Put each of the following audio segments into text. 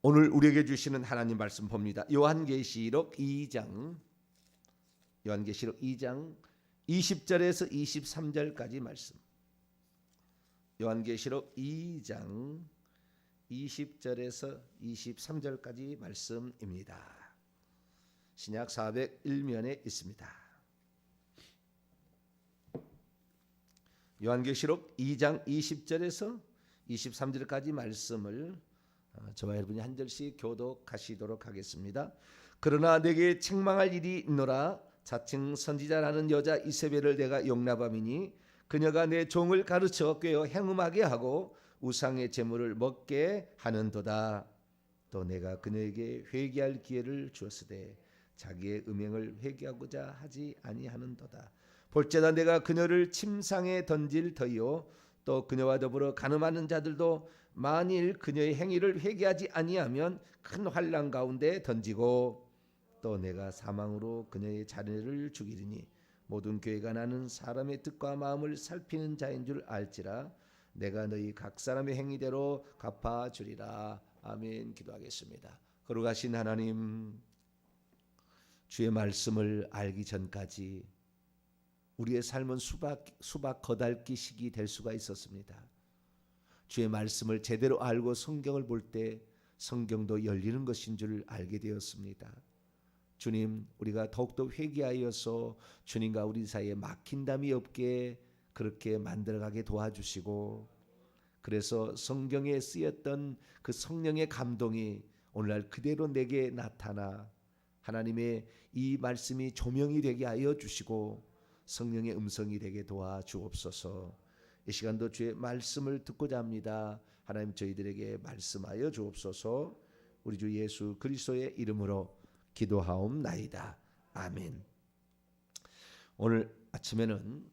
오늘 우리에게 주시는 하나님 말씀 봅니다. 요한계시록 2장 20절에서 23절까지 말씀. 요한계시록 2장 20절에서 23절까지 말씀입니다. 신약 401면에 있습니다. 요한계시록 2장 20절에서 23절까지 말씀을 저와 여러분이 한 절씩 교독하시도록 하겠습니다. 그러나 내게 책망할 일이 있노라. 자칭 선지자라는 여자 이세벨을 내가 용납함이니 그녀가 내 종을 가르쳐 꾀어 행음하게 하고 우상의 제물을 먹게 하는도다. 또 내가 그녀에게 회개할 기회를 주었으되 자기의 음행을 회개하고자 하지 아니하는도다. 볼지어다 내가 그녀를 침상에 던질 터이요 또 그녀와 더불어 간음하는 자들도 만일 그녀의 행위를 회개하지 아니하면 큰 환난 가운데 던지고 또 내가 사망으로 그녀의 자녀를 죽이리니 모든 교회가 나는 사람의 뜻과 마음을 살피는 자인 줄 알지라. 내가 너희 각 사람의 행위대로 갚아주리라. 아멘. 기도하겠습니다. 거룩하신 하나님, 주의 말씀을 알기 전까지 우리의 삶은 수박 거달기 시기 될 수가 있었습니다. 주의 말씀을 제대로 알고 성경을 볼 때 성경도 열리는 것인 줄 알게 되었습니다. 주님, 우리가 더욱더 회개하여서 주님과 우리 사이에 막힌담이 없게 그렇게 만들어가게 도와주시고, 그래서 성경에 쓰였던 그 성령의 감동이 오늘날 그대로 내게 나타나 하나님의 이 말씀이 조명이 되게 하여 주시고 성령의 음성이 되게 도와주옵소서. 이 시간도 주의 말씀을 듣고자 합니다. 하나님, 저희들에게 말씀하여 주옵소서. 우리 주 예수 그리스도의 이름으로 기도하옵나이다. 아멘. 오늘 아침에는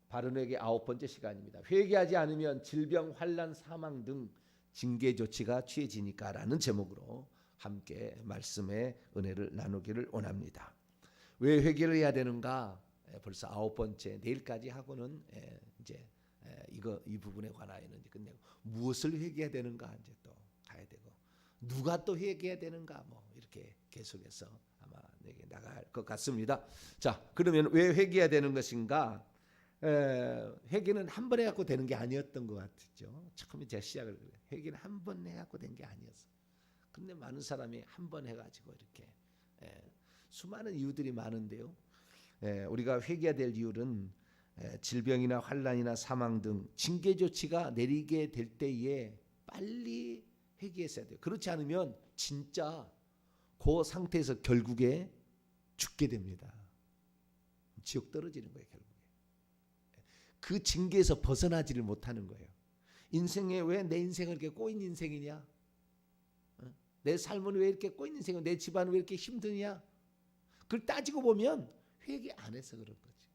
바른에게 9번째 시간입니다. 회개하지 않으면 질병, 환난, 사망 등 징계 조치가 취해지니까라는 제목으로 함께 말씀의 은혜를 나누기를 원합니다. 왜 회개를 해야 되는가? 벌써 9번째, 내일까지 하고는 이제 이 부분에 관하여는 이제 끝내고, 무엇을 회개해야 되는가 이제 또 가야 되고, 누가 또 회개해야 되는가, 뭐 이렇게 계속해서 아마 내게 나갈 것 같습니다. 자, 그러면 왜 회개해야 되는 것인가? 회개는 한 번 해갖고 되는 게 아니었던 것 같죠. 처음에 제가 시작을 그래요. 회개는 한 번 해갖고 된 게 아니었어. 근데 많은 사람이 한 번 해가지고 이렇게 수많은 이유들이 많은데요. 우리가 회개해야 될 이유는 질병이나 환난이나 사망 등 징계 조치가 내리게 될 때에 빨리 회개했어야 돼요. 그렇지 않으면 진짜 그 상태에서 결국에 죽게 됩니다. 지옥 떨어지는 거예요. 결국에 그 징계에서 벗어나지를 못하는 거예요. 인생에 왜 내 인생을 이렇게 꼬인 인생이냐? 내 삶은 왜 이렇게 꼬인 인생이냐? 내 집안은 왜 이렇게 힘드냐? 그걸 따지고 보면 회개 안 해서 그런 거지.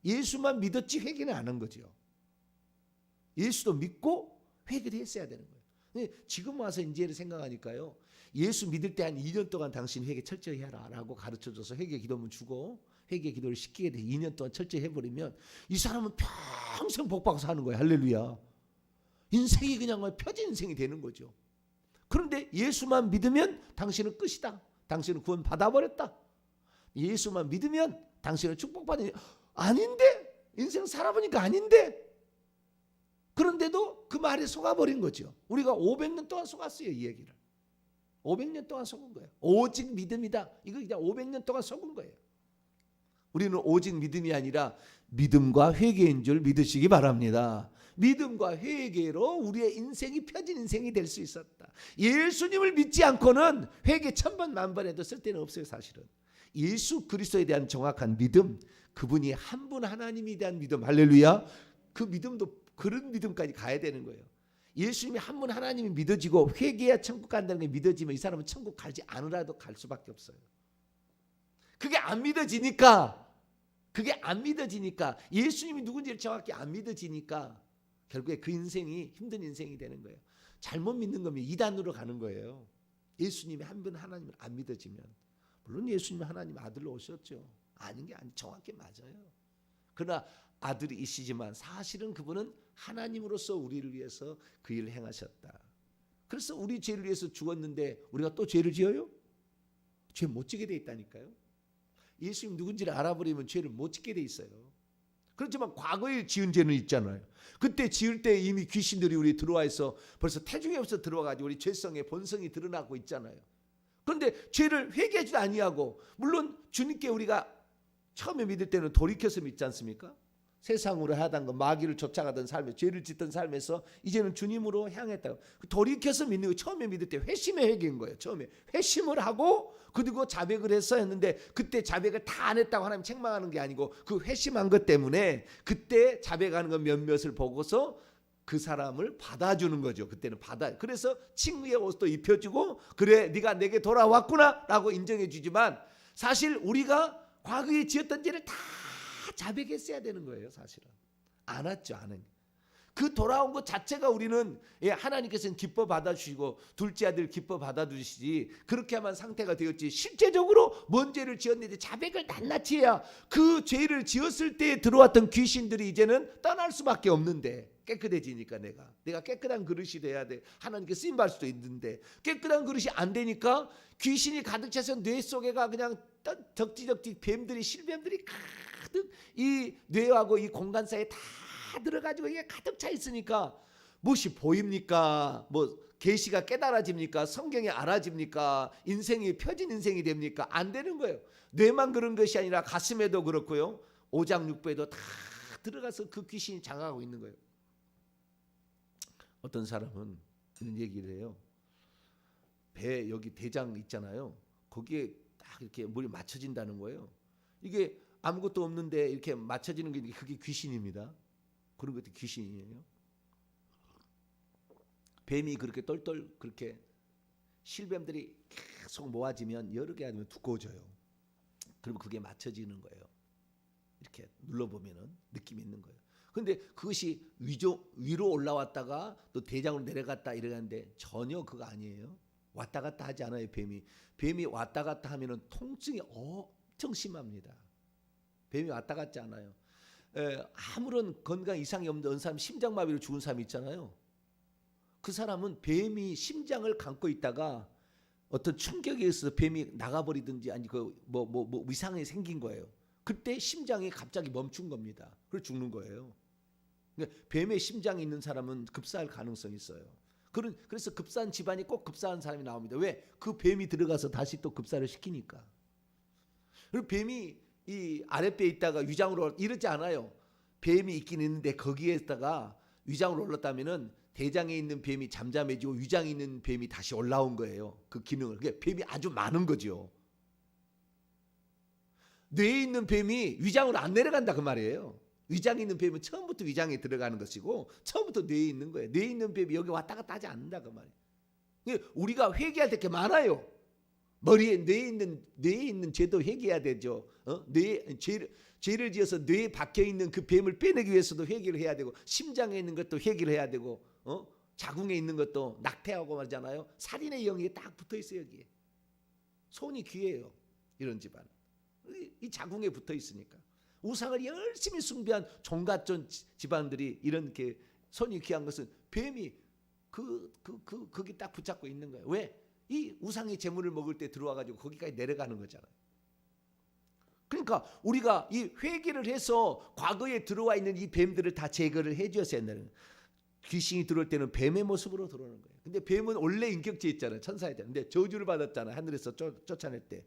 예수만 믿었지 회개는 안 한 거죠. 예수도 믿고 회개를 했어야 되는 거예요. 근데 지금 와서 이제를 생각하니까요, 예수 믿을 때 한 2년 동안 당신 회개 철저히 해라 라고 가르쳐줘서 회개 기도문 주고 회개 기도를 시키게 돼 2년 동안 철저히 해버리면 이 사람은 평생 복받고 사는 거예요. 할렐루야. 인생이 그냥 펴진 인생이 되는 거죠. 그런데 예수만 믿으면 당신은 끝이다. 당신은 구원 받아버렸다. 예수만 믿으면 당신은 축복받는, 아닌데? 인생 살아보니까 아닌데? 그런데도 그 말에 속아버린 거죠. 우리가 500년 동안 속았어요. 이 얘기를 500년 동안 속은 거예요. 오직 믿음이다. 이거 그냥 500년 동안 속은 거예요. 우리는 오직 믿음이 아니라 믿음과 회개인 줄 믿으시기 바랍니다. 믿음과 회개로 우리의 인생이 펴진 인생이 될 수 있었다. 예수님을 믿지 않고는 회개 1000번 만번 해도 쓸데는 없어요. 사실은 예수 그리스도에 대한 정확한 믿음, 그분이 한 분 하나님에 대한 믿음, 할렐루야. 그 믿음도 그런 믿음까지 가야 되는 거예요. 예수님이 한 분 하나님이 믿어지고 회개해야 천국 간다는 게 믿어지면 이 사람은 천국 가지 않으라도 갈 수밖에 없어요. 그게 안 믿어지니까 예수님이 누군지를 정확히 안 믿어지니까 결국에 그 인생이 힘든 인생이 되는 거예요. 잘못 믿는 거면 이단으로 가는 거예요. 예수님이 한 분 하나님을 안 믿어지면. 물론 예수님이 하나님 아들로 오셨죠. 아닌 게 아니, 정확히 맞아요. 그러나 아들이시지만 사실은 그분은 하나님으로서 우리를 위해서 그 일을 행하셨다. 그래서 우리 죄를 위해서 죽었는데 우리가 또 죄를 지어요? 죄 못 지게 돼 있다니까요. 예수님 누군지를 알아버리면 죄를 못 짓게 돼 있어요. 그렇지만 과거에 지은 죄는 있잖아요. 그때 지을 때 이미 귀신들이 우리 들어와 있어 벌써 태중에 없어 들어와가지고 우리 죄성의 본성이 드러나고 있잖아요. 그런데 죄를 회개하지도 아니하고, 물론 주님께 우리가 처음에 믿을 때는 돌이켜서 믿지 않습니까? 세상으로 하던 거, 마귀를 쫓아가던 삶에, 죄를 짓던 삶에서 이제는 주님으로 향했다고 돌이켜서 믿는 거. 처음에 믿을 때 회심의 회개인 거예요. 처음에 회심을 하고 그리고 자백을 해서 했는데, 그때 자백을 다 안 했다고 하나님 책망하는 게 아니고 그 회심한 것 때문에 그때 자백하는 것 몇몇을 보고서 그 사람을 받아주는 거죠. 그때는 그래서 칭의의 옷도 입혀주고, 그래 네가 내게 돌아왔구나 라고 인정해 주지만, 사실 우리가 과거에 지었던 죄를 다 자백했어야 되는 거예요. 사실은 안 했죠. 안 했죠. 그 돌아온 것 자체가 우리는 하나님께서는 기뻐 받아주시고 둘째 아들 기뻐 받아주시지, 그렇게 하면 상태가 되었지, 실제적으로 뭔 죄를 지었는데 자백을 낱낱이 해야 그 죄를 지었을 때 들어왔던 귀신들이 이제는 떠날 수밖에 없는데, 깨끗해지니까 내가 깨끗한 그릇이 돼야 돼. 하나님께 쓰임받을 수도 있는데 깨끗한 그릇이 안 되니까 귀신이 가득 차서 뇌 속에가 그냥 덕지덕지 뱀들이, 실뱀들이 가득 이 뇌하고 이 공간 사이에 다 들어가지고 이게 가득 차 있으니까 무엇이 보입니까? 뭐 계시가 깨달아집니까? 성경이 알아집니까? 인생이 펴진 인생이 됩니까? 안 되는 거예요. 뇌만 그런 것이 아니라 가슴에도 그렇고요, 오장육부에도 다 들어가서 그 귀신이 장악하고 있는 거예요. 어떤 사람은 이런 얘기를 해요. 배 여기 대장 있잖아요. 거기에 딱 이렇게 물이 맞춰진다는 거예요. 이게 아무것도 없는데 이렇게 맞춰지는 게, 그게 귀신입니다. 그런 것도 귀신이에요. 뱀이 그렇게 똘똘 그렇게 실뱀들이 계속 모아지면 여러 개 아니면 두꺼워져요. 그러면 그게 맞춰지는 거예요. 이렇게 눌러보면은 느낌이 있는 거예요. 그런데 그것이 위로 올라왔다가 또 대장으로 내려갔다 이러는데 전혀 그거 아니에요. 왔다 갔다 하지 않아요. 뱀이 왔다 갔다 하면은 통증이 엄청 심합니다. 뱀이 왔다 갔지 않아요. 아무런 건강 이상이 없는 사람, 심장마비로 죽은 사람 있잖아요. 그 사람은 뱀이 심장을 감고 있다가 어떤 충격에 의해서 뱀이 나가버리든지 아니 뭐 이상이 생긴 거예요. 그때 심장이 갑자기 멈춘 겁니다. 그래서 죽는 거예요. 그러니까 뱀의 심장이 있는 사람은 급사할 가능성이 있어요. 그래서 급사한 집안이 꼭 급사한 사람이 나옵니다. 왜? 그 뱀이 들어가서 다시 또 급사를 시키니까. 그리고 뱀이 이 아랫배에 있다가 위장으로 이러지 않아요. 뱀이 있긴 있는데 거기에다가 위장으로 올랐다면은 대장에 있는 뱀이 잠잠해지고 위장에 있는 뱀이 다시 올라온 거예요. 그 기능을. 그러니까 뱀이 아주 많은 거죠. 뇌에 있는 뱀이 위장으로 안 내려간다 그 말이에요. 위장에 있는 뱀은 처음부터 위장에 들어가는 것이고 처음부터 뇌에 있는 거예요. 뇌에 있는 뱀이 여기 왔다 갔다 하지 않는다 그 말이에요. 그러니까 우리가 회개할 게 많아요. 뇌에 있는 죄도 회개해야 되죠. 죄를 지어서 뇌에 박혀 있는 그 뱀을 빼내기 위해서도 회개를 해야 되고, 심장에 있는 것도 회개를 해야 되고, 자궁에 있는 것도 낙태하고 말잖아요. 살인의 영이 딱 붙어 있어요 여기에. 손이 귀해요. 이런 집안. 이 자궁에 붙어 있으니까. 우상을 열심히 숭배한 종갓존 집안들이 이렇게 손이 귀한 것은 뱀이 거기 딱 붙잡고 있는 거예요. 왜? 이 우상의 재물을 먹을 때 들어와가지고 거기까지 내려가는 거잖아요. 그러니까 우리가 이 회개를 해서 과거에 들어와 있는 이 뱀들을 다 제거를 해주었어야 한다는. 귀신이 들어올 때는 뱀의 모습으로 들어오는 거예요. 근데 뱀은 원래 인격체 있잖아요. 천사에 대한. 근데 저주를 받았잖아요. 하늘에서 쫓아낼 때.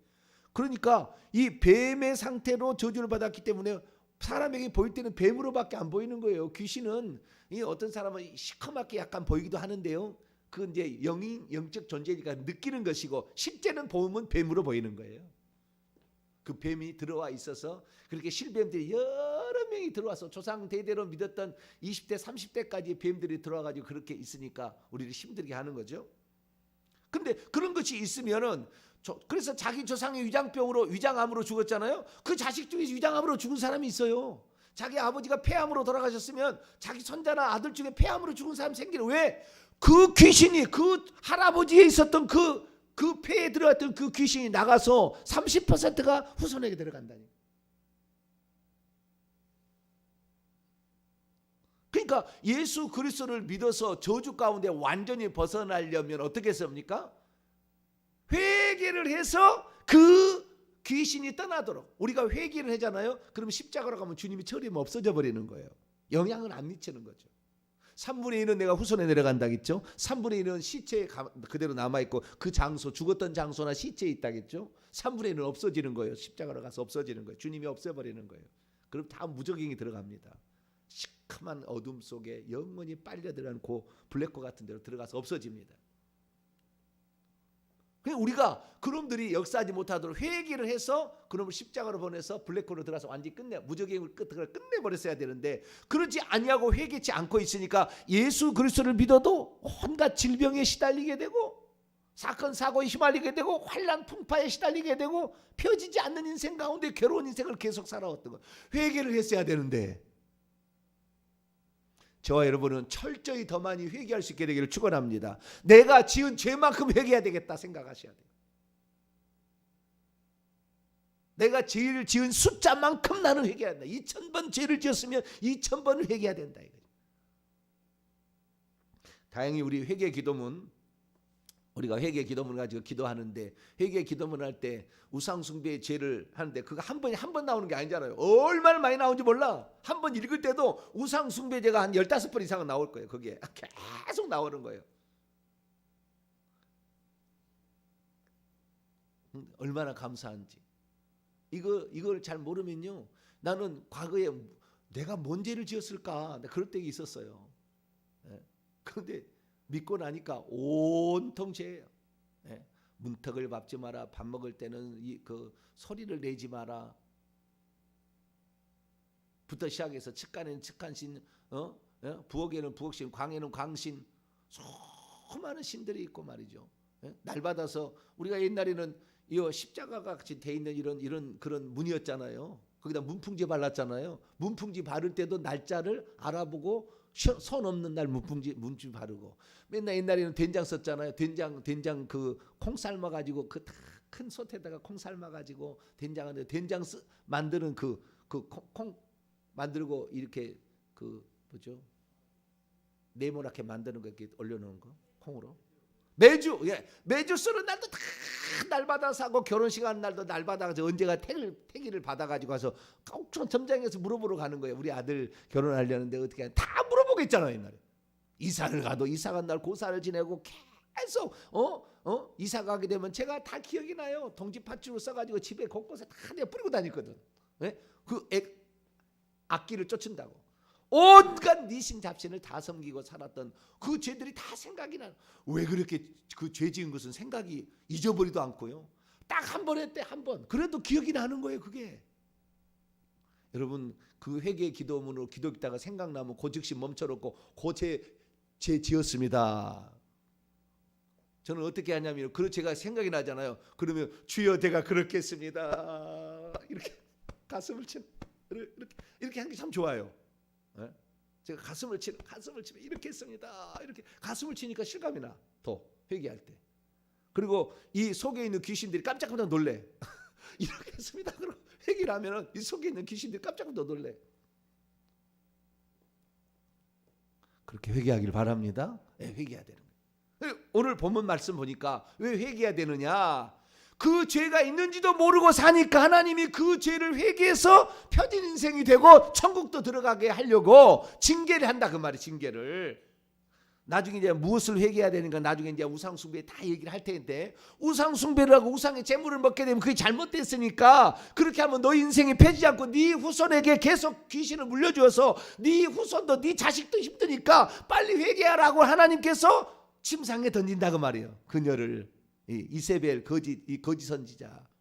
그러니까 이 뱀의 상태로 저주를 받았기 때문에 사람에게 보일 때는 뱀으로밖에 안 보이는 거예요. 귀신은 이 어떤 사람은 시커멓게 약간 보이기도 하는데요. 그 이제 영적 존재니까 느끼는 것이고 실제는 보면 뱀으로 보이는 거예요. 그 뱀이 들어와 있어서 그렇게 실뱀들이 여러 명이 들어와서 조상 대대로 믿었던 20대 30대까지 뱀들이 들어와가지고 그렇게 있으니까 우리를 힘들게 하는 거죠. 근데 그런 것이 있으면은 그래서 자기 조상이 위장암으로 죽었잖아요. 그 자식 중에 위장암으로 죽은 사람이 있어요. 자기 아버지가 폐암으로 돌아가셨으면 자기 손자나 아들 중에 폐암으로 죽은 사람이 생기는. 왜? 그 귀신이 그 할아버지에 있었던 그 폐에 들어갔던 그 귀신이 나가서 30%가 후손에게 들어간다니. 그러니까 그러니까 예수 그리스도를 믿어서 저주 가운데 완전히 벗어나려면 어떻게 했습니까? 회개를 해서 그 귀신이 떠나도록. 우리가 회개를 하잖아요. 그러면 십자가로 가면 주님이 처리하면 없어져 버리는 거예요. 영향은 안 미치는 거죠. 3분의 1은 내가 후손에 내려간다겠죠. 3분의 1은 시체에 그대로 남아있고 그 장소, 죽었던 장소나 시체에 있다겠죠. 3분의 1은 없어지는 거예요. 십자가로 가서 없어지는 거예요. 주님이 없애버리는 거예요. 그럼 다 무적행이 들어갑니다. 시커먼 어둠 속에 영원히 빨려 들어간 그 블랙홀 같은 데로 들어가서 없어집니다. 그러니까 우리가 그놈들이 역사하지 못하도록 회개를 해서 그놈을 십자가로 보내서 블랙홀로 들어가서 완전히 무적행을 끝내버렸어야 되는데 그러지 아니하고 회개치 않고 있으니까 예수 그리스도를 믿어도 온갖 질병에 시달리게 되고 사건 사고에 휘말리게 되고 환난 풍파에 시달리게 되고 펴지지 않는 인생 가운데 괴로운 인생을 계속 살아왔던 거예요. 회개를 했어야 되는데 저와 여러분은 철저히 더 많이 회개할 수 있게 되기를 축원합니다. 내가 지은 죄만큼 회개해야 되겠다 생각하셔야 돼요. 내가 죄를 지은 숫자만큼 나는 회개해야 된다. 2000번 죄를 지었으면 2000번을 회개해야 된다. 다행히 우리 회개 기도문, 우리가 회개 기도문 가지고 기도하는데 회개 기도문 할 때 우상 숭배의 죄를 하는데 그거 한 번 나오는 게 아니잖아요. 얼마나 많이 나오는지 몰라. 한 번 읽을 때도 우상 숭배죄가 한 15번 이상은 나올 거예요. 그게 계속 나오는 거예요. 얼마나 감사한지. 이걸 잘 모르면요. 나는 과거에 내가 뭔 죄를 지었을까? 그럴 때가 있었어요. 그런데 믿고 나니까 온통 죄예요. 문턱을 밟지 마라. 밥 먹을 때는 그 소리를 내지 마라. 부터 시작해서 측간에는 측간신, 부엌에는 부엌신, 광에는 광신, 수많은 신들이 있고 말이죠. 날 받아서 우리가 옛날에는 이 십자가가 같이 돼 있는 이런 그런 문이었잖아요. 거기다 문풍지 발랐잖아요. 문풍지 바를 때도 날짜를 알아보고 손 없는 날 문풍지 바르고 맨날 옛날에는 된장 썼잖아요. 된장 그 콩 삶아 가지고 그 큰 솥에다가 콩 삶아 가지고 된장하는데 된장 만드는 그 콩 만들고 이렇게 그 뭐죠? 네모나게 만드는 거 이렇게 올려놓은 거 콩으로 매주 쓰는 날도 다 날받아서 하고 결혼식 하는 날도 날받아서 언제가 태기를 받아가지고 와서 꼭 점장에서 물어보러 가는 거예요. 우리 아들 결혼하려는데 어떻게 하냐. 다 물어보겠잖아요. 옛날에 이사를 가도 이사 간 날 고사를 지내고 계속 이사 가게 되면 제가 다 기억이 나요. 동지팥줄을 써가지고 집에 곳곳에 다 내가 뿌리고 다녔거든. 그 악기를 쫓은다고. 온갖 니신 잡신을 다 섬기고 살았던 그 죄들이 다 생각이 나요. 왜 그렇게 그 죄 지은 것은 생각이 잊어버리도 않고요. 딱 한 번 했대, 한 번. 그래도 기억이 나는 거예요, 그게. 여러분 그 회개 기도문으로 기도했다가 생각나면 그 즉시 멈춰놓고 죄 지었습니다. 저는 어떻게 하냐면 그 제가 생각이 나잖아요. 그러면 주여 제가 그렇게 했습니다. 이렇게 가슴을 치는 이렇게 하는 게 참 좋아요. 제가 가슴을 치면 이렇게 했습니다. 이렇게 가슴을 치니까 실감이 나. 더 회개할 때. 그리고 이 속에 있는 귀신들이 깜짝깜짝 놀래. 이렇게 했습니다. 그럼 회개를 하면은 이 속에 있는 귀신들이 깜짝깜짝 놀래. 그렇게 회개하길 바랍니다. 회개해야 되는 거예요. 오늘 본문 말씀 보니까 왜 회개해야 되느냐? 그 죄가 있는지도 모르고 사니까 하나님이 그 죄를 회개해서 편인 인생이 되고 천국도 들어가게 하려고 징계를 한다 그 말이 징계를. 나중에 이제 무엇을 회개해야 되는가 나중에 이제 우상 숭배 다 얘기를 할 텐데 우상 숭배를 하고 우상의 재물을 먹게 되면 그게 잘못됐으니까 그렇게 하면 너 인생이 펴지지 않고 네 후손에게 계속 귀신을 물려주어서 네 후손도 네 자식도 힘드니까 빨리 회개하라고 하나님께서 침상에 던진다 그 말이에요. 그녀를 이세벨 거짓 선지자.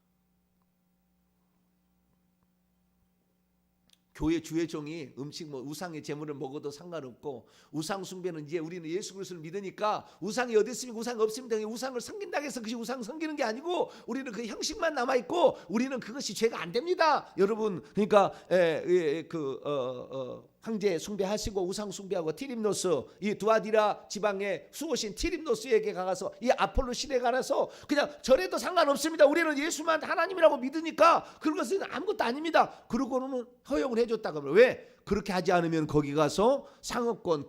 교회 주의 종이 음식 우상의 제물을 먹어도 상관없고 우상 숭배는 이제 우리는 예수 그리스도를 믿으니까 우상이 어디 있습니까? 우상이 없습니다. 우상을 섬긴다고 해서 그것이 우상 섬기는 게 아니고 우리는 그 형식만 남아 있고 우리는 그것이 죄가 안 됩니다. 여러분 그러니까 황제 숭배하시고 우상 숭배하고 티립노스 이 두아디라 지방의 수호신 티립노스에게 가서 이 아폴로 신에 가서 그냥 절에도 상관없습니다. 우리는 예수만 하나님이라고 믿으니까 그런 것은 아무것도 아닙니다. 그러고는 허용을 해줬다고 합니다. 왜? 그렇게 하지 않으면 거기 가서 상업권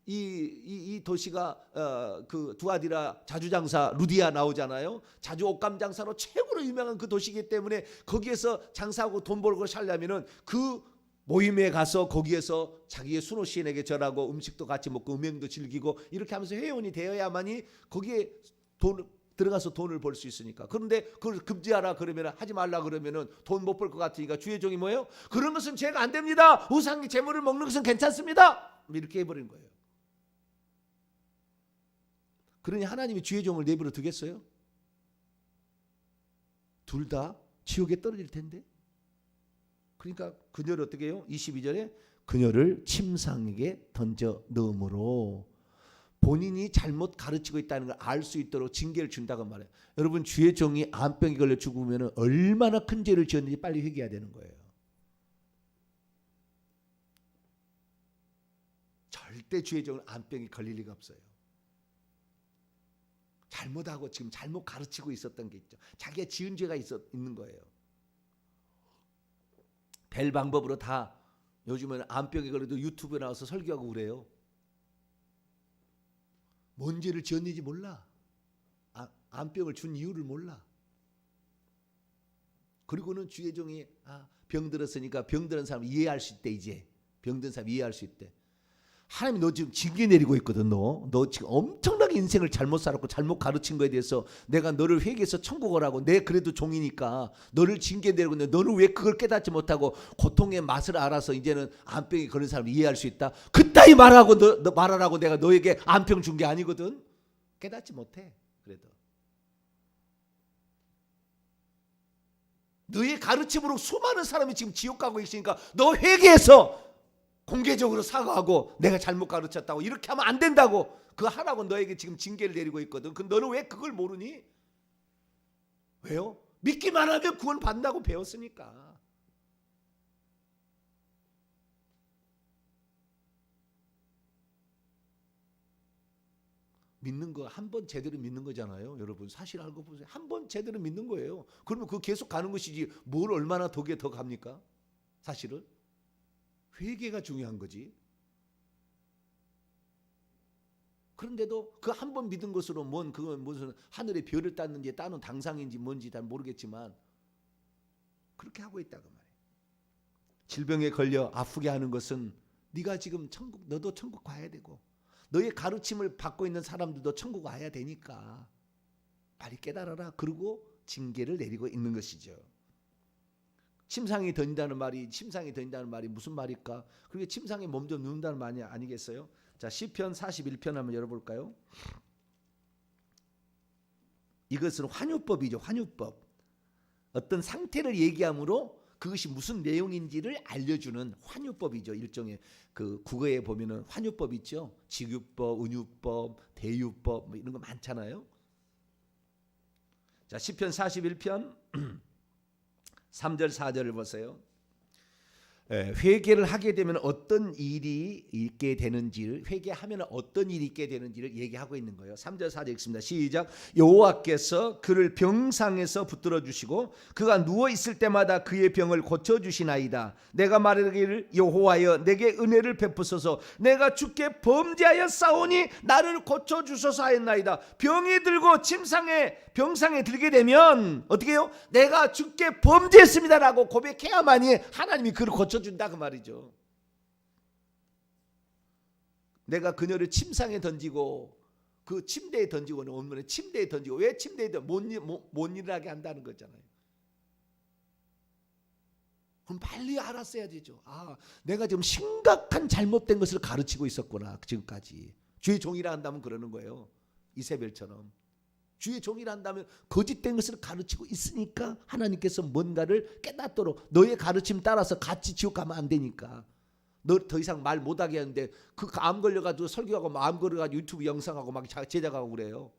이 도시가 그 두아디라 자주장사 루디아 나오잖아요. 자주 옷감 장사로 최고로 유명한 그 도시이기 때문에 거기에서 장사하고 돈 벌고 살려면은 그 모임에 가서 거기에서 자기의 순호 시인에게 절하고 음식도 같이 먹고 음행도 즐기고 이렇게 하면서 회원이 되어야만이 거기에 들어가서 돈을 벌 수 있으니까. 그런데 그걸 금지하라 그러면 하지 말라 그러면은 돈 못 벌 것 같으니까 주의 종이 뭐예요? 그런 것은 죄가 안 됩니다. 우상의 재물을 먹는 것은 괜찮습니다. 이렇게 해버린 거예요. 그러니 하나님이 주의 종을 내버려 두겠어요? 둘 다 지옥에 떨어질 텐데. 그러니까 그녀를 어떻게 해요? 22절에 그녀를 침상에게 던져 넣음으로 본인이 잘못 가르치고 있다는 걸 알 수 있도록 징계를 준다고 말해요. 여러분 주의 종이 암병에 걸려 죽으면 얼마나 큰 죄를 지었는지 빨리 회개해야 되는 거예요. 절대 주의 종은 암병에 걸릴 리가 없어요. 잘못하고 지금 잘못 가르치고 있었던 게 있죠. 자기가 지은 죄가 있는 거예요. 될 방법으로 다 요즘은 암병에 걸려도 유튜브에 나와서 설교하고 그래요. 뭔 죄를 지었는지 몰라. 암병을 준 이유를 몰라. 그리고는 주의 종이 병들었으니까 병든 사람 이해할 수 있대. 이제 병든 사람 이해할 수 있대. 하나님이 너 지금 징계 내리고 있거든. 너 지금 엄청나게 인생을 잘못 살았고 잘못 가르친 거에 대해서 내가 너를 회개해서 천국을 하고 내 그래도 종이니까 너를 징계 내리고 있는데 너는 왜 그걸 깨닫지 못하고 고통의 맛을 알아서 이제는 암병에 걸린 사람을 이해할 수 있다. 그따위 말하고 너 말하라고 내가 너에게 암병 준 게 아니거든. 깨닫지 못해. 그래도 너의 가르침으로 수많은 사람이 지금 지옥 가고 있으니까 너 회개해서 공개적으로 사과하고 내가 잘못 가르쳤다고 이렇게 하면 안 된다고 그거 하라고 너에게 지금 징계를 내리고 있거든. 그 너는 왜 그걸 모르니? 왜요? 믿기만 하면 구원 받는다고 배웠으니까. 믿는 거 한 번 제대로 믿는 거잖아요. 여러분 사실 알고 보세요. 한 번 제대로 믿는 거예요. 그러면 그거 계속 가는 것이지 뭘 얼마나 더 갑니까? 사실은 회개가 중요한 거지. 그런데도 그 한 번 믿은 것으로 그건 무슨 하늘의 별을 땄는지 따는 당상인지 뭔지 잘 모르겠지만 그렇게 하고 있다고 말이에요. 질병에 걸려 아프게 하는 것은 네가 지금 너도 천국 가야 되고 너의 가르침을 받고 있는 사람들도 천국 와야 되니까 빨리 깨달아라. 그리고 징계를 내리고 있는 것이죠. 침상에 던진다는 말이 무슨 말일까? 그게 침상에 몸 좀 누운다는 말이 아니겠어요? 자, 시편 41편 한번 열어볼까요? 이것은 환유법이죠. 환유법. 어떤 상태를 얘기함으로 그것이 무슨 내용인지를 알려주는 환유법이죠. 일종의 그 국어에 보면은 환유법 있죠. 직유법, 은유법, 대유법 뭐 이런 거 많잖아요. 자, 시편 41편 3절 4절을 보세요. 회개를 하게 되면 어떤 일이 있게 되는지를 회개하면 어떤 일이 있게 되는지를 얘기하고 있는 거예요. 3절 4절 읽습니다. 시작. 여호와께서 그를 병상에서 붙들어 주시고 그가 누워 있을 때마다 그의 병을 고쳐 주시나이다. 내가 말하기를 여호와여 내게 은혜를 베푸소서. 내가 주께 범죄하여 싸우니 나를 고쳐 주소서 하였나이다. 병이 들고 병상에 들게 되면 어떻게 해요? 내가 주께 범죄했습니다라고 고백해야만이 하나님이 그를 고쳐준다 그 말이죠. 내가 그녀를 침상에 던지고 그 침대에 던지고 오늘 침대에 던지고 왜 침대에 못 일어나게 한다는 거잖아요. 그럼 빨리 알았어야 되죠. 내가 지금 심각한 잘못된 것을 가르치고 있었구나. 지금까지 주의 종이라 한다면 그러는 거예요. 이세벨처럼 주의 종이라 한다면 거짓된 것을 가르치고 있으니까 하나님께서 뭔가를 깨닫도록 너의 가르침 따라서 같이 지옥 가면 안 되니까 너 더 이상 말 못하게 하는데 그 암 걸려가지고 설교하고 암 걸려가지고 유튜브 영상하고 막 제작하고 그래요.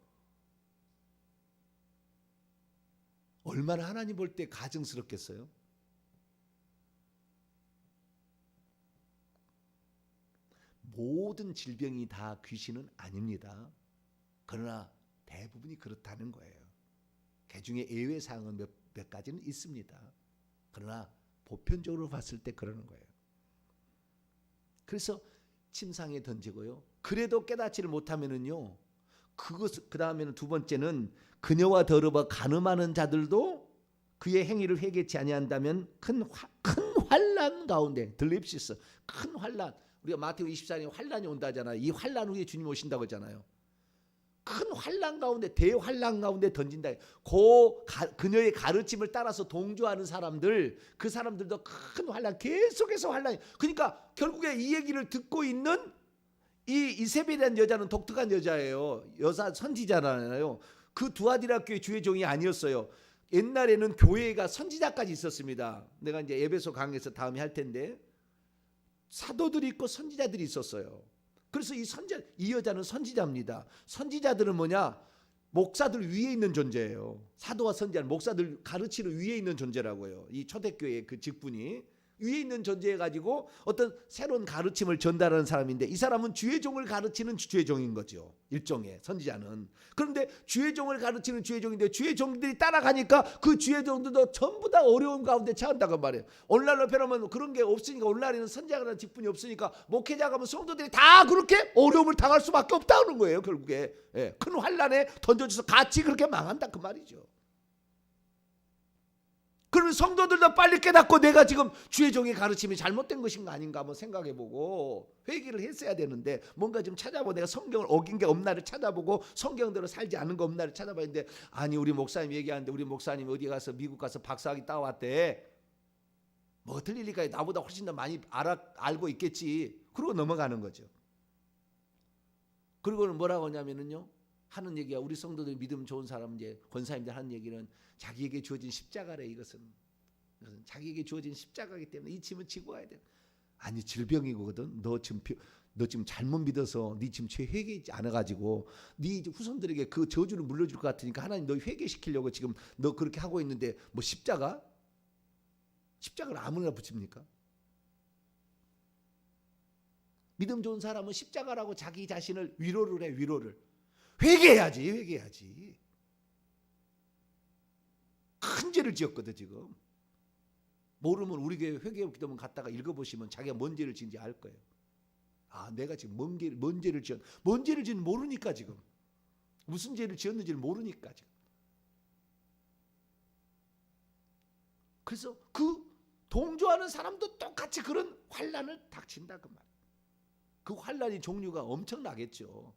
얼마나 하나님 볼 때 가증스럽겠어요. 모든 질병이 다 귀신은 아닙니다. 그러나 대부분이 그렇다는 거예요. 개중에 예외 사항은 몇 가지는 있습니다. 그러나 보편적으로 봤을 때 그러는 거예요. 그래서 침상에 던지고요. 그래도 깨닫지를 못하면은요. 그 다음에는 두 번째는 그녀와 더불어 간음하는 자들도 그의 행위를 회개치 아니한다면 큰 환난 가운데 들립시스 큰 환난. 우리가 마태오 24장에 환난이 온다잖아요. 이 환난 후에 주님 오신다고 하잖아요. 큰 환난 가운데 대환난 가운데 던진다. 그녀의 가르침을 따라서 동조하는 사람들, 그 사람들도 큰 환난, 계속해서 환난이. 그러니까 결국에 이 얘기를 듣고 있는 이 이세벨이라는 여자는 독특한 여자예요. 여사 선지자잖아요. 그 두아디라 교회 주의 종이 아니었어요. 옛날에는 교회가 선지자까지 있었습니다. 내가 이제 에베소 강의에서 다음에 할 텐데 사도들이 있고 선지자들이 있었어요. 그래서 이 여자는 선지자입니다. 선지자들은 뭐냐? 목사들 위에 있는 존재예요. 사도와 선지자는 목사들 가르치는 위에 있는 존재라고요. 이 초대교회의 그 직분이 위에 있는 존재해 가지고 어떤 새로운 가르침을 전달하는 사람인데 이 사람은 주의 종을 가르치는 주의 종인 거죠. 일종의 선지자는. 그런데 주의 종을 가르치는 주의 종인데 주의 종들이 따라가니까 그 주의 종들도 전부 다 어려운 가운데 처한다고 말해요. 오늘날로 표현하면 그런 게 없으니까 오늘날에는 선지자라는 직분이 없으니까 목회자가 면 성도들이 다 그렇게 어려움을 당할 수밖에 없다는 거예요. 결국에 큰 환난에 던져져서 같이 그렇게 망한다 그 말이죠. 그러면 성도들도 빨리 깨닫고 내가 지금 주의 종의 가르침이 잘못된 것인가 아닌가 한번 생각해보고 회개를 했어야 되는데 뭔가 좀 찾아보고 내가 성경을 어긴 게 없나를 찾아보고 성경대로 살지 않은 거 없나를 찾아봤는데 아니 우리 목사님 얘기하는데 우리 목사님 어디 가서 미국 가서 박사학위 따왔대. 뭐 틀릴 리가 나보다 훨씬 더 많이 알고 있겠지. 그러고 넘어가는 거죠. 그리고는 뭐라고 하냐면은요. 하는 얘기가 우리 성도들 믿음 좋은 사람 이제 권사님들 하는 얘기는 자기에게 주어진 십자가래. 이것은 자기에게 주어진 십자가이기 때문에 이 짐은 지고 가야 돼. 아니 질병이거든. 너 지금 잘못 믿어서 네 지금 죄 회개하지 않아 가지고 네 후손들에게 그 저주를 물려줄 것 같으니까 하나님 너 회개시키려고 지금 너 그렇게 하고 있는데 뭐 십자가를 아무나 붙입니까? 믿음 좋은 사람은 십자가라고 자기 자신을 위로를 해. 위로를. 회개해야지. 큰 죄를 지었거든 지금. 모르면 우리 교회 회개 기도문 갔다가 읽어보시면 자기가 뭔 죄를 지은지 알 거예요. 아 내가 지금 뭔 죄를 지었는지 모르니까 지금. 무슨 죄를 지었는지를 모르니까 지금. 그래서 그 동조하는 사람도 똑같이 그런 환난을 닥친다 그 말. 그 환난이 종류가 엄청나겠죠.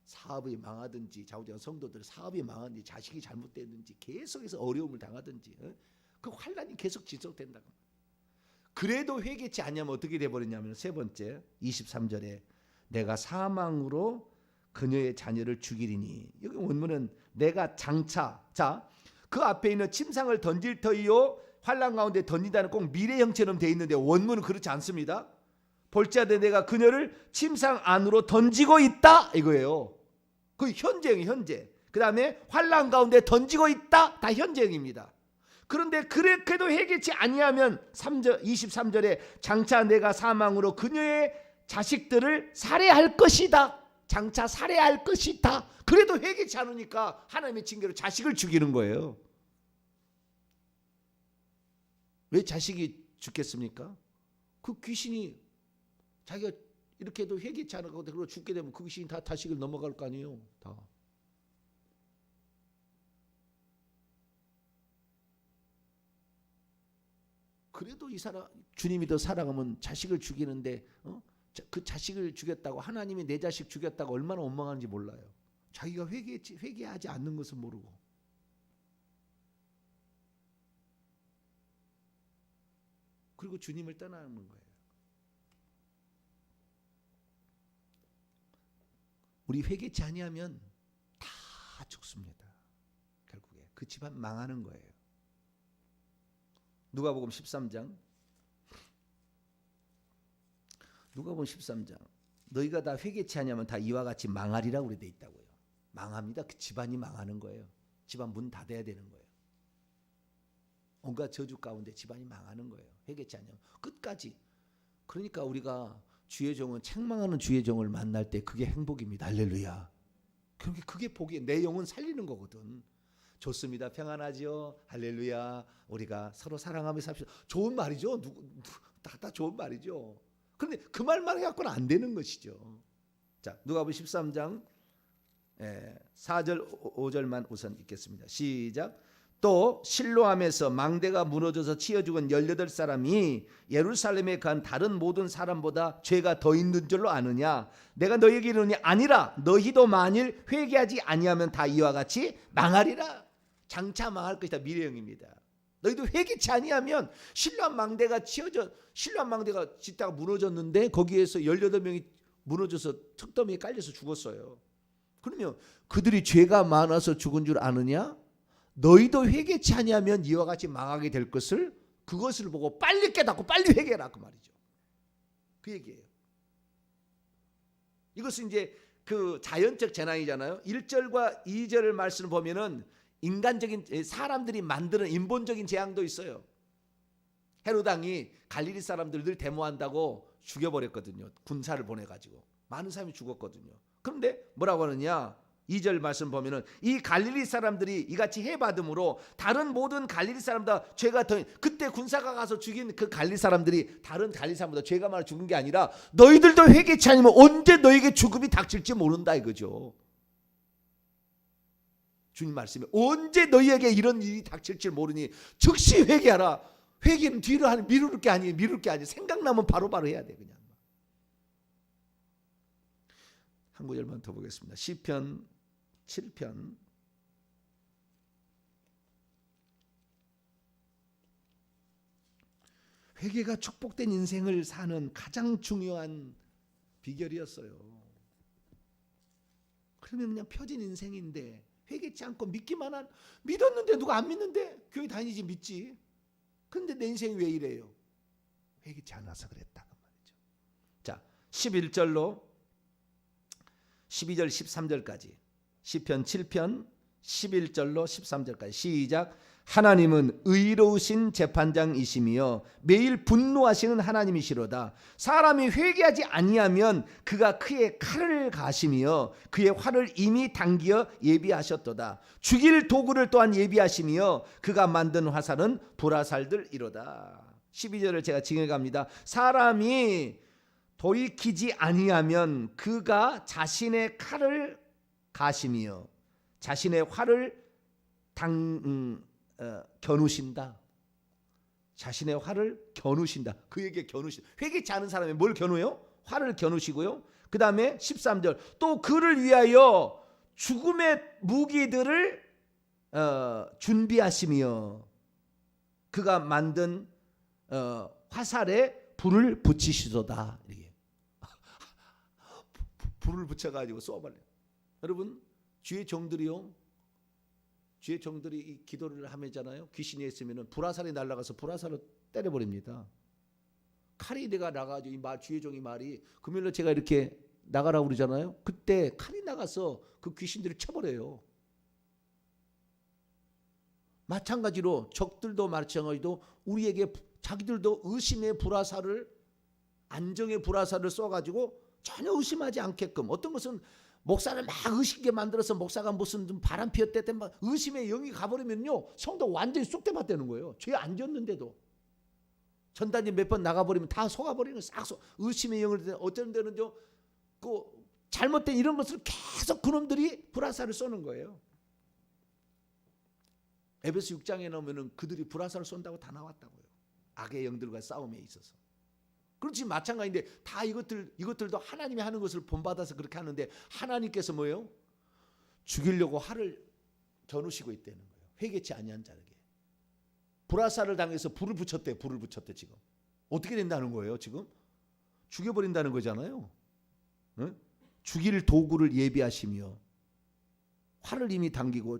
사업이 망하든지 좌우지간 성도들 사업이 망하든지 자식이 잘못됐든지 계속해서 어려움을 당하든지 그 환난이 계속 지속된다. 그래도 회개치 않으면 어떻게 돼버리냐면 세 번째 23절에 내가 사망으로 그녀의 자녀를 죽이리니 여기 원문은 내가 장차 그 앞에 있는 침상을 던질 터이요 환난 가운데 던진다는 꼭 미래 형처럼 돼 있는데 원문은 그렇지 않습니다. 볼지어다 내가 그녀를 침상 안으로 던지고 있다 이거예요. 그 현재형이 현재. 그 다음에 환난 가운데 던지고 있다. 다 현재형입니다. 그런데 그래도 회개치 아니하면 23절에 장차 내가 사망으로 그녀의 자식들을 살해할 것이다. 장차 살해할 것이다. 그래도 회개치 않으니까 하나님의 징계로 자식을 죽이는 거예요. 왜 자식이 죽겠습니까? 그 귀신이 자기가 이렇게 해도 회개치 않고 그리고 죽게 되면 그 귀신이 다 자식을 넘어갈 거 아니에요. 다. 그래도 이 사람 주님이 더 사랑하면 자식을 죽이는데 그 자식을 죽였다고 하나님이 내 자식 죽였다고 얼마나 원망하는지 몰라요. 자기가 회개하지 않는 것을 모르고. 그리고 주님을 떠나는 거예요. 우리 회개치 아니하면 다 죽습니다. 결국에 그 집안 망하는 거예요. 누가복음 13장 너희가 다 회개치 아니하면 다 이와 같이 망하리라고 그래 돼 있다고요. 망합니다. 그 집안이 망하는 거예요. 집안 문 닫아야 되는 거예요. 온갖 저주 가운데 집안이 망하는 거예요. 회개치 아니하면 끝까지. 그러니까 우리가 주의 종은 책망하는 주의 종을 만날 때 그게 행복입니다. 할렐루야. 그게 복이에요. 내 영혼 살리는 거거든. 좋습니다. 평안하지요. 할렐루야. 우리가 서로 사랑하며 삽시다. 좋은 말이죠. 다 좋은 말이죠. 그런데 그 말만 해갖고는 안 되는 것이죠. 자, 누가복음 13장 4절 5절만 우선 읽겠습니다. 시작. 또 실로암에서 망대가 무너져서 치여 죽은 18사람이 예루살렘에 간 다른 모든 사람보다 죄가 더 있는 줄로 아느냐? 내가 너희에게 이르노니 아니라 너희도 만일 회개하지 아니하면 다 이와 같이 망하리라. 장차 망할 것이다. 미래형입니다. 너희도 회개치 아니하면 실로암 망대가 짓다가 무너졌는데 거기에서 18명이 무너져서 흙더미에 깔려서 죽었어요. 그러면 그들이 죄가 많아서 죽은 줄 아느냐? 너희도 회개치 아니하면 이와 같이 망하게 될 것을 그것을 보고 빨리 깨닫고 빨리 회개해라 그 말이죠. 그 얘기예요. 이것은 이제 그 자연적 재난이잖아요. 1절과 2절을 말씀을 보면은 인간적인 사람들이 만드는 인본적인 재앙도 있어요. 헤롯 왕이 갈릴리 사람들 늘 데모한다고 죽여버렸거든요. 군사를 보내가지고 많은 사람이 죽었거든요. 그런데 뭐라고 하느냐? 2절 말씀 보면은 이 갈릴리 사람들이 이같이 해받음으로 다른 모든 갈릴리 사람보다 죄가 더, 그때 군사가 가서 죽인 그 갈릴리 사람들이 다른 갈릴리 사람보다 죄가 많아 죽은 게 아니라 너희들도 회개치 않으면 언제 너에게 죽음이 닥칠지 모른다 이거죠. 주님 말씀에 언제 너희에게 이런 일이 닥칠지 모르니 즉시 회개하라. 회개는 뒤로 하는 미룰 게 아니에요. 생각나면 바로바로 해야 돼. 그냥 한 구절만 더 보겠습니다. 시편 7편 회개가 축복된 인생을 사는 가장 중요한 비결이었어요. 그러면 그냥 펴진 인생인데 회개치 않고 믿었는데 누가 안 믿는데 교회 다니지 믿지. 그런데 내 인생이 왜 이래요? 회개치 않아서 그랬다 그 말이죠. 자, 11절로 12절 13절까지 시편 7편 11절로 13절까지 시작. 하나님은 의로우신 재판장이시며 매일 분노하시는 하나님이시로다. 사람이 회개하지 아니하면 그가 그의 칼을 가시며 그의 활을 이미 당기어 예비하셨도다. 죽일 도구를 또한 예비하시며 그가 만든 화살은 불화살들이로다. 12절을 제가 징해갑니다. 사람이 돌이키지 아니하면 그가 자신의 칼을 가시며 자신의 활을 겨누신다. 자신의 활을 겨누신다. 그에게 겨누신다. 회개치 않은 사람이 뭘 겨누요? 활을 겨누시고요. 그 다음에 13절 또 그를 위하여 죽음의 무기들을 준비하시며 그가 만든 화살에 불을 붙이시도다. 이렇게 불을 붙여가지고 쏘아버려. 여러분 주의 종들이요. 주의 종들이 이 기도를 하면잖아요. 귀신이 있으면은 불화살이 날아가서 불화살로 때려버립니다. 칼이 내가 나가지고 이 주의 종이 말이 금요일날 제가 이렇게 나가라고 그러잖아요. 그때 칼이 나가서 그 귀신들을 쳐버려요. 마찬가지로 적들도 마찬가지로 우리에게 자기들도 의심의 불화살을 안정의 불화살을 쏘가지고 전혀 의심하지 않게끔 어떤 것은 목사를 막 의심게 만들어서 목사가 무슨 좀 바람 피웠대 막 의심의 영이 가버리면요 성도 완전히 쑥대밭되는 거예요. 죄 안 졌는데도 전단지 몇 번 나가버리면 다 속아버리는 싹 의심의 영을 어떤 데는요 그 잘못된 이런 것을 계속 그놈들이 불화살을 쏘는 거예요. 에베소 6장에 나오면은 그들이 불화살을 쏜다고 다 나왔다고요. 악의 영들과 싸움에 있어서. 그렇지 마찬가지인데 다 이것들도 하나님이 하는 것을 본받아서 그렇게 하는데 하나님께서 뭐예요? 죽이려고 활을 겨누시고 있다는 거예요. 회개치 아니한 자에게. 불화살을 당해서 불을 붙였대 지금. 어떻게 된다는 거예요 지금? 죽여버린다는 거잖아요. 응? 죽일 도구를 예비하시며 활을 이미 당기고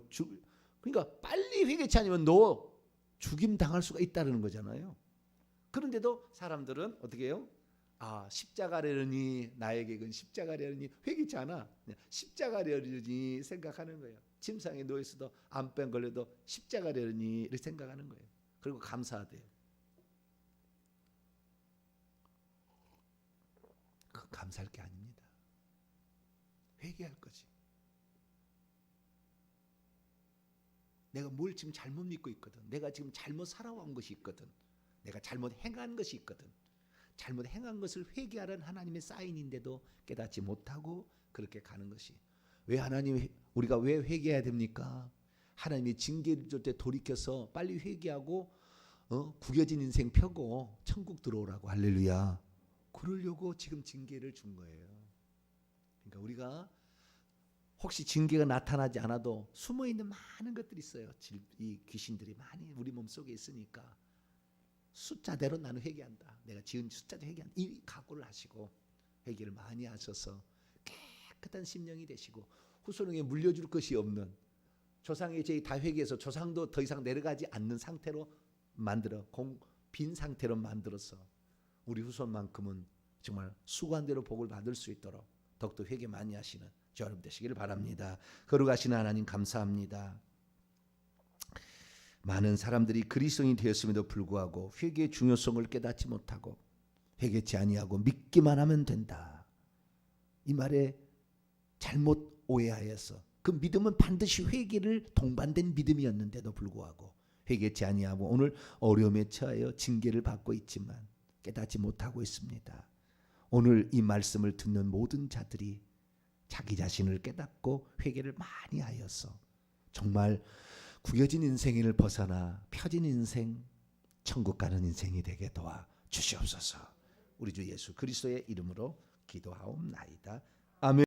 그러니까 빨리 회개치 않으면 너 죽임 당할 수가 있다는 거잖아요. 그런데도 사람들은 어떻게 해요? 십자가려니 나에게 그건 십자가려니 회개치 않아. 십자가려니 생각하는 거예요. 침상에 누워있어도 암병 걸려도 십자가려니 이렇게 생각하는 거예요. 그리고 감사하대요. 감사할 게 아닙니다. 회개할 거지. 내가 뭘 지금 잘못 믿고 있거든. 내가 지금 잘못 살아온 것이 있거든. 내가 잘못 행한 것이 있거든. 잘못 행한 것을 회개하라는 하나님의 사인인데도 깨닫지 못하고 그렇게 가는 것이. 왜 하나님 우리가 왜 회개해야 됩니까? 하나님의 징계를 줄 때 돌이켜서 빨리 회개하고 구겨진 인생 펴고 천국 들어오라고. 할렐루야. 그러려고 지금 징계를 준 거예요. 그러니까 우리가 혹시 징계가 나타나지 않아도 숨어있는 많은 것들이 있어요. 이 귀신들이 많이 우리 몸속에 있으니까 숫자대로 나는 회개한다. 내가 지은 숫자대로 회개한다. 이 각오를 하시고 회개를 많이 하셔서 깨끗한 심령이 되시고 후손에게 물려줄 것이 없는 조상의 죄 다 회개해서 조상도 더 이상 내려가지 않는 상태로 만들어 빈 상태로 만들어서 우리 후손만큼은 정말 수고한대로 복을 받을 수 있도록 더욱더 회개 많이 하시는 저 여러분 되시기를 바랍니다. 거룩하신 하나님 감사합니다. 많은 사람들이 그리스도인이 되었음에도 불구하고 회개의 중요성을 깨닫지 못하고 회개치 아니하고 믿기만 하면 된다. 이 말에 잘못 오해하여서 그 믿음은 반드시 회개를 동반된 믿음이었는데도 불구하고 회개치 아니하고 오늘 어려움에 처하여 징계를 받고 있지만 깨닫지 못하고 있습니다. 오늘 이 말씀을 듣는 모든 자들이 자기 자신을 깨닫고 회개를 많이 하여서 정말 구겨진 인생을 벗어나 펴진 인생, 천국 가는 인생이 되게 도와 주시옵소서. 우리 주 예수 그리스도의 이름으로 기도하옵나이다. 아멘.